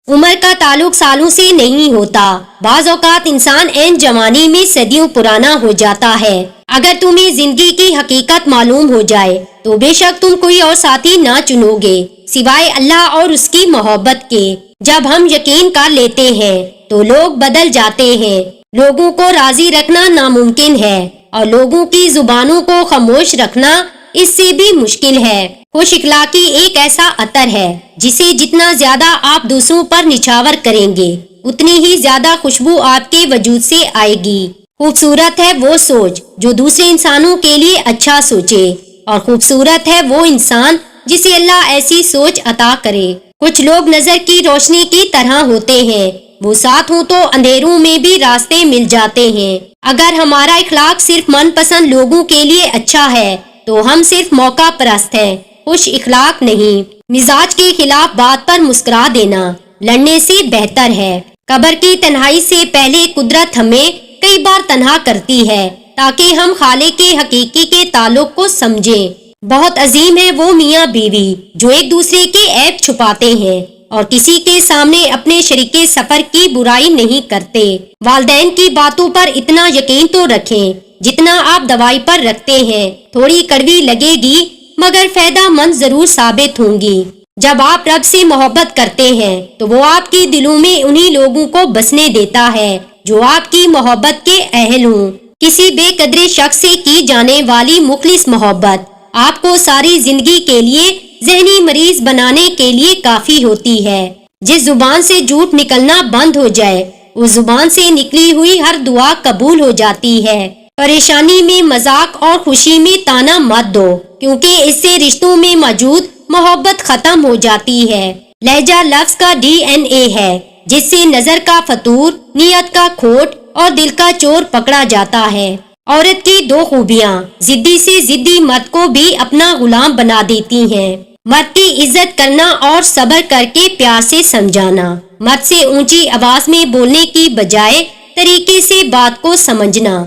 عمر کا تعلق سالوں سے نہیں ہوتا، بعض اوقات انسان عین جوانی میں صدیوں پرانا ہو جاتا ہے۔ اگر تمہیں زندگی کی حقیقت معلوم ہو جائے تو بے شک تم کوئی اور ساتھی نہ چنو گے سوائے اللہ اور اس کی محبت کے۔ جب ہم یقین کر لیتے ہیں تو لوگ بدل جاتے ہیں۔ لوگوں کو راضی رکھنا ناممکن ہے اور لوگوں کی زبانوں کو خاموش رکھنا اس سے بھی مشکل ہے۔ خوش اخلاقی ایک ایسا عطر ہے جسے جتنا زیادہ آپ دوسروں پر نچھاور کریں گے اتنی ہی زیادہ خوشبو آپ کے وجود سے آئے گی۔ خوبصورت ہے وہ سوچ جو دوسرے انسانوں کے لیے اچھا سوچے، اور خوبصورت ہے وہ انسان جسے اللہ ایسی سوچ عطا کرے۔ کچھ لوگ نظر کی روشنی کی طرح ہوتے ہیں، وہ ساتھ ہوں تو اندھیروں میں بھی راستے مل جاتے ہیں۔ اگر ہمارا اخلاق صرف من پسند لوگوں کے لیے اچھا ہے تو ہم صرف موقع پرست ہیں، خوش اخلاق نہیں۔ مزاج کے خلاف بات پر مسکرا دینا لڑنے سے بہتر ہے۔ قبر کی تنہائی سے پہلے قدرت ہمیں کئی بار تنہا کرتی ہے تاکہ ہم خالق کے حقیقی کے تعلق کو سمجھیں۔ بہت عظیم ہے وہ میاں بیوی جو ایک دوسرے کے عیب چھپاتے ہیں اور کسی کے سامنے اپنے شریک سفر کی برائی نہیں کرتے۔ والدین کی باتوں پر اتنا یقین تو رکھیں جتنا آپ دوائی پر رکھتے ہیں۔ تھوڑی کڑوی لگے گی مگر فائدہ مند ضرور ثابت ہوں گی۔ جب آپ رب سے محبت کرتے ہیں تو وہ آپ کے دلوں میں انہی لوگوں کو بسنے دیتا ہے جو آپ کی محبت کے اہل ہوں۔ کسی بے قدر شخص سے کی جانے والی مخلص محبت آپ کو ساری زندگی کے لیے ذہنی مریض بنانے کے لیے کافی ہوتی ہے۔ جس زبان سے جھوٹ نکلنا بند ہو جائے اس زبان سے نکلی ہوئی ہر دعا قبول ہو جاتی ہے۔ پریشانی میں مذاق اور خوشی میں طعنہ مت دو کیونکہ اس سے رشتوں میں موجود محبت ختم ہو جاتی ہے۔ لہجہ لفظ کا DNA ہے جس سے نظر کا فطور، نیت کا کھوٹ اور دل کا چور پکڑا جاتا ہے۔ عورت کی دو خوبیاں ضدی سے ضدی مرد کو بھی اپنا غلام بنا دیتی ہیں۔ مرد کی عزت کرنا اور صبر کر کے پیار سے سمجھانا، مرد سے اونچی آواز میں بولنے کی بجائے طریقے سے بات کو سمجھنا۔